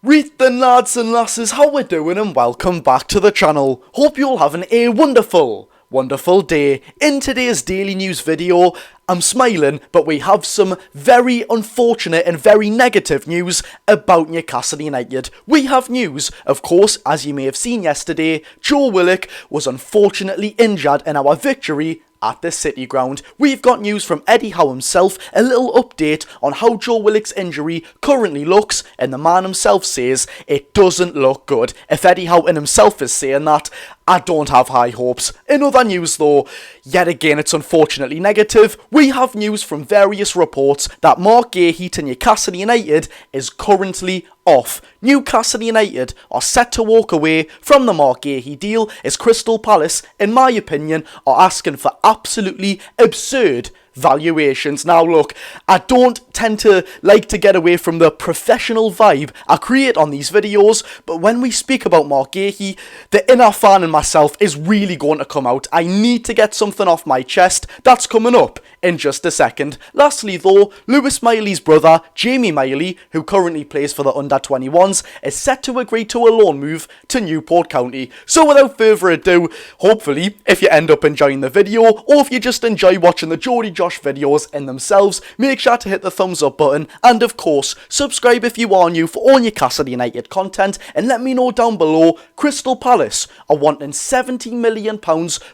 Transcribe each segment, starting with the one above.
Read then lads and lasses, how we're doing and welcome back to the channel. Hope you're all having a wonderful day. In today's daily news video, I'm smiling, but we have some very unfortunate and very negative news about Newcastle United. We have news, of course, as you may have seen yesterday, Joe Willock was unfortunately injured in our victory at the City Ground. We've got news from Eddie Howe himself, a little update on how Joe Willock's injury currently looks, and the man himself says it doesn't look good. If Eddie Howe himself is saying that, I don't have high hopes. In other news though, yet again it's unfortunately negative, we have news from various reports that Marc Guehi to Newcastle United is currently off. Newcastle United are set to walk away from the Marc Guehi deal as Crystal Palace, in my opinion, are asking for absolutely absurd valuations. Now look, I don't tend to like to get away from the professional vibe I create on these videos, but when we speak about Marc Guehi, the inner fan in myself is really going to come out. I need to get something off my chest. That's coming up in just a second. Lastly though, Lewis Miley's brother, Jamie Miley, who currently plays for the under-21s, is set to agree to a loan move to Newport County. So without further ado, hopefully, if you end up enjoying the video, or if you just enjoy watching the Geordie Josh videos in themselves, make sure to hit the thumbs up button, and of course, subscribe if you are new for all Newcastle United content, and let me know down below, Crystal Palace are wanting £70 million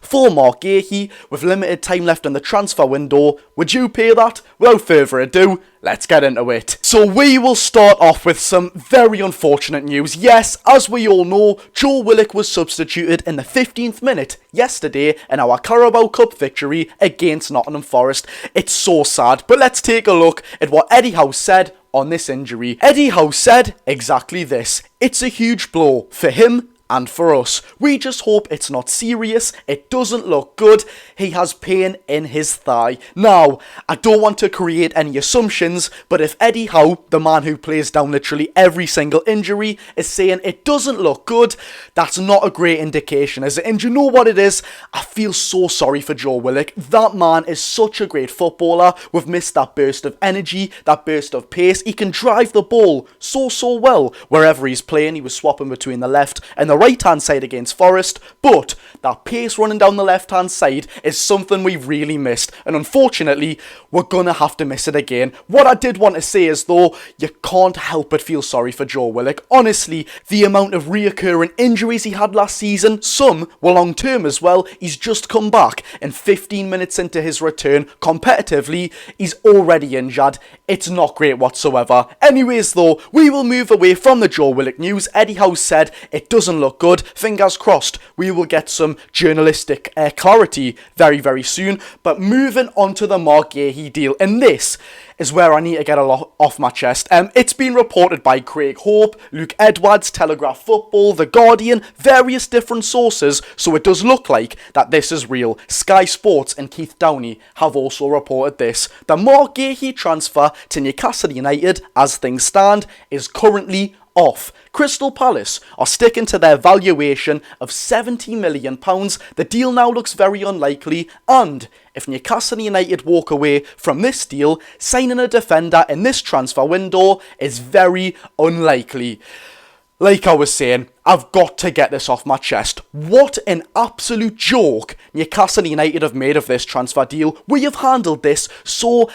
for Marc Guehi, with limited time left in the transfer window. Would you pay that? Without further ado, let's get into it. So we will start off with some very unfortunate news. Yes, as we all know, Joe Willock was substituted in the 15th minute yesterday in our Carabao Cup victory against Nottingham Forest. It's so sad, but let's take a look at what Eddie Howe said on this injury. Eddie Howe said exactly this: "It's a huge blow for him and for us. We just hope it's not serious. It doesn't look good. He has pain in his thigh." Now, I don't want to create any assumptions, but if Eddie Howe, the man who plays down literally every single injury, is saying it doesn't look good, that's not a great indication, is it? And you know what it is? I feel so sorry for Joe Willock. That man is such a great footballer. We've missed that burst of energy, that burst of pace. He can drive the ball so well wherever he's playing. He was swapping between the left and the right hand side against Forest, but that pace running down the left hand side is something we've really missed, and unfortunately we're gonna have to miss it again. What I did want to say is though, you can't help but feel sorry for Joe Willock. Honestly, the amount of reoccurring injuries he had last season, some were long term as well. He's just come back, and 15 minutes into his return competitively, he's already injured. It's not great whatsoever. Anyways though, we will move away from the Joe Willock news. Eddie Howe said it doesn't look good. Fingers crossed we will get some journalistic clarity very soon. But moving on to the Marc Guehi deal, and this is where I need to get a lot off my chest. It's been reported by Craig Hope, Luke Edwards, Telegraph Football, The Guardian, various different sources, so it does look like that this is real. Sky Sports and Keith Downey have also reported this. The Marc Guehi transfer to Newcastle United, as things stand, is currently off. Crystal Palace are sticking to their valuation of £70 million. The deal now looks very unlikely, and if Newcastle United walk away from this deal, signing a defender in this transfer window is very unlikely. Like I was saying, I've got to get this off my chest. What an absolute joke Newcastle United have made of this transfer deal. We have handled this so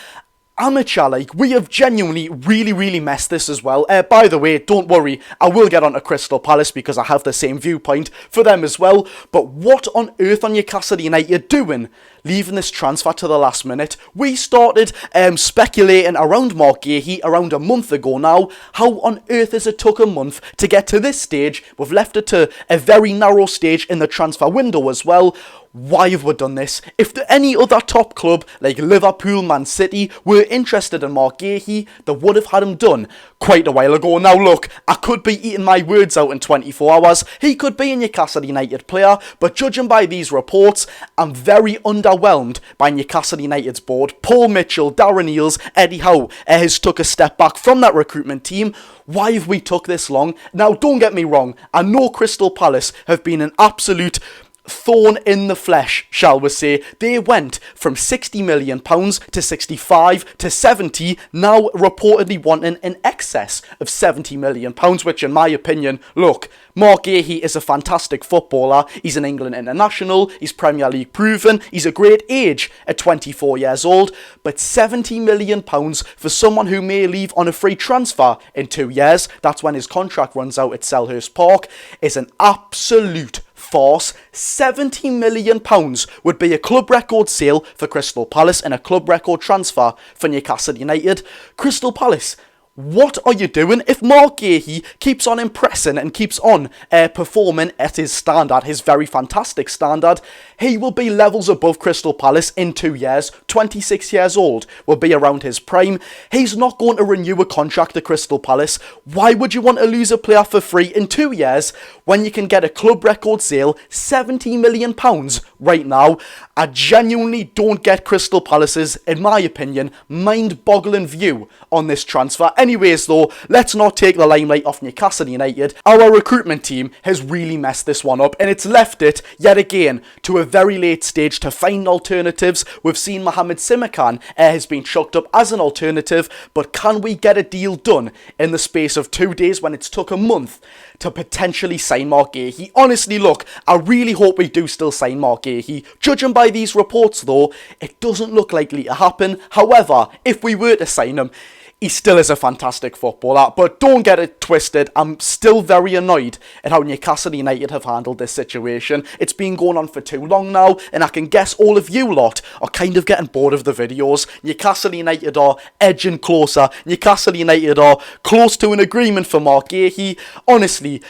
amateur-like. We have genuinely really messed this as well. By the way, don't worry, I will get onto Crystal Palace because I have the same viewpoint for them as well. But what on earth are Newcastle United doing, leaving this transfer to the last minute? We started speculating around Marc Guehi around a month ago now. How on earth has it took a month to get to this stage? We've left it to a very narrow stage in the transfer window as well. Why have we done this? If any other top club like Liverpool, Man City were interested in Marc Guehi, they would have had him done quite a while ago. Now look, I could be eating my words out in 24 hours. He could be a Newcastle United player, but judging by these reports, I'm very underwhelmed by Newcastle United's board. Paul Mitchell, Darren Eales, Eddie Howe has took a step back from that recruitment team. Why have we took this long? Now don't get me wrong, I know Crystal Palace have been an absolute thorn in the flesh, shall we say. They went from £60 million to 65 to 70, now reportedly wanting in excess of £70 million, which in my opinion, look, Marc Guehi is a fantastic footballer. He's an England international, he's Premier League proven, he's a great age at 24 years old, but £70 million for someone who may leave on a free transfer in 2 years, that's when his contract runs out at Selhurst Park, is an absolute farce. £70 million would be a club record sale for Crystal Palace and a club record transfer for Newcastle United. Crystal Palace, what are you doing? If Marc Guehi keeps on impressing and keeps on performing at his standard, his very fantastic standard, he will be levels above Crystal Palace in 2 years. 26 years old, will be around his prime. He's not going to renew a contract at Crystal Palace. Why would you want to lose a player for free in 2 years when you can get a club record sale, £70 million right now? I genuinely don't get Crystal Palace's, in my opinion, mind-boggling view on this transfer. Anyways though, let's not take the limelight off Newcastle United. Our recruitment team has really messed this one up, and it's left it, yet again, to a very late stage to find alternatives. We've seen Mohamed Simakan has been chucked up as an alternative, but can we get a deal done in the space of 2 days when it's took a month to potentially sign Marc Guehi? Honestly, look, I really hope we do still sign Marc Guehi. Judging by these reports though, it doesn't look likely to happen. However, if we were to sign him, he still is a fantastic footballer, but don't get it twisted, I'm still very annoyed at how Newcastle United have handled this situation. It's been going on for too long now, and I can guess all of you lot are kind of getting bored of the videos. Newcastle United are edging closer. Newcastle United are close to an agreement for Marc Guehi. Honestly,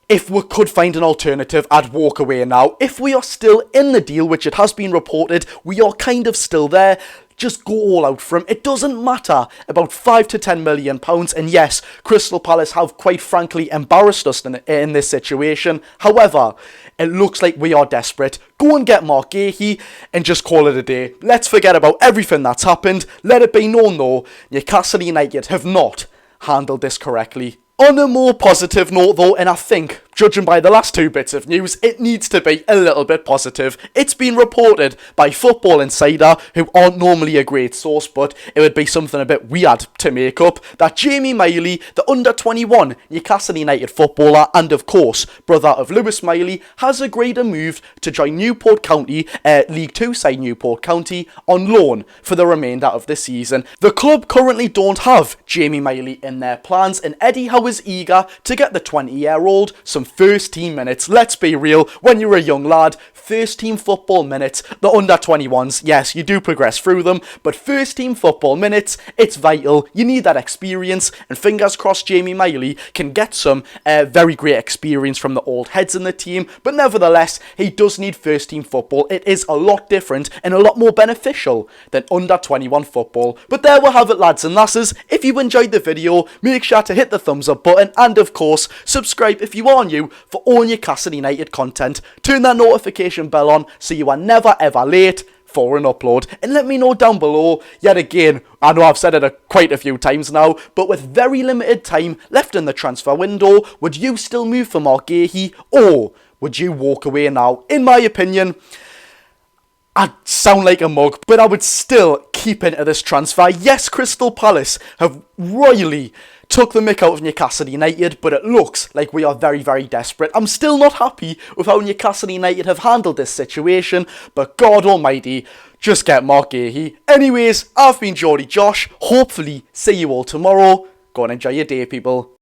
if we could find an alternative, I'd walk away now. If we are still in the deal, which it has been reported, we are kind of still there, just go all out for him. It doesn't matter about £5 to £10 million. And yes, Crystal Palace have quite frankly embarrassed us in this situation. However, it looks like we are desperate. Go and get Marc Guehi and just call it a day. Let's forget about everything that's happened. Let it be known though, Newcastle United have not handled this correctly. On a more positive note though, and I think, judging by the last 2 bits of news, it needs to be a little bit positive. It's been reported by Football Insider, who aren't normally a great source, but it would be something a bit weird to make up, that Jamie Miley, the under-21 Newcastle United footballer, and of course, brother of Lewis Miley, has agreed a move to join Newport County, League 2 side Newport County, on loan for the remainder of the season. The club currently don't have Jamie Miley in their plans, and Eddie Howe is eager to get the 20-year-old some first team minutes. Let's be real, when you're a young lad, first team football minutes, the under-21s, yes, you do progress through them, but first team football minutes, it's vital. You need that experience, and fingers crossed Jamie Miley can get some very great experience from the old heads in the team, but nevertheless, he does need first team football. It is a lot different and a lot more beneficial than under-21 football. But there we have it, lads and lasses. If you enjoyed the video, make sure to hit the thumbs up button, and of course, subscribe if you are new for all Newcastle United content. Turn that notification bell on so you are never ever late for an upload, and let me know down below. Yet again, I know I've said it quite a few times now, but with very limited time left in the transfer window, would you still move for Marc Guehi, or would you walk away now? In my opinion, I sound like a mug, but I would still keep into this transfer. Yes, Crystal Palace have royally took the mick out of Newcastle United, but it looks like we are very, very desperate. I'm still not happy with how Newcastle United have handled this situation, but God almighty, just get Marc Guehi. Anyways, I've been Geordie Josh. Hopefully, see you all tomorrow. Go and enjoy your day, people.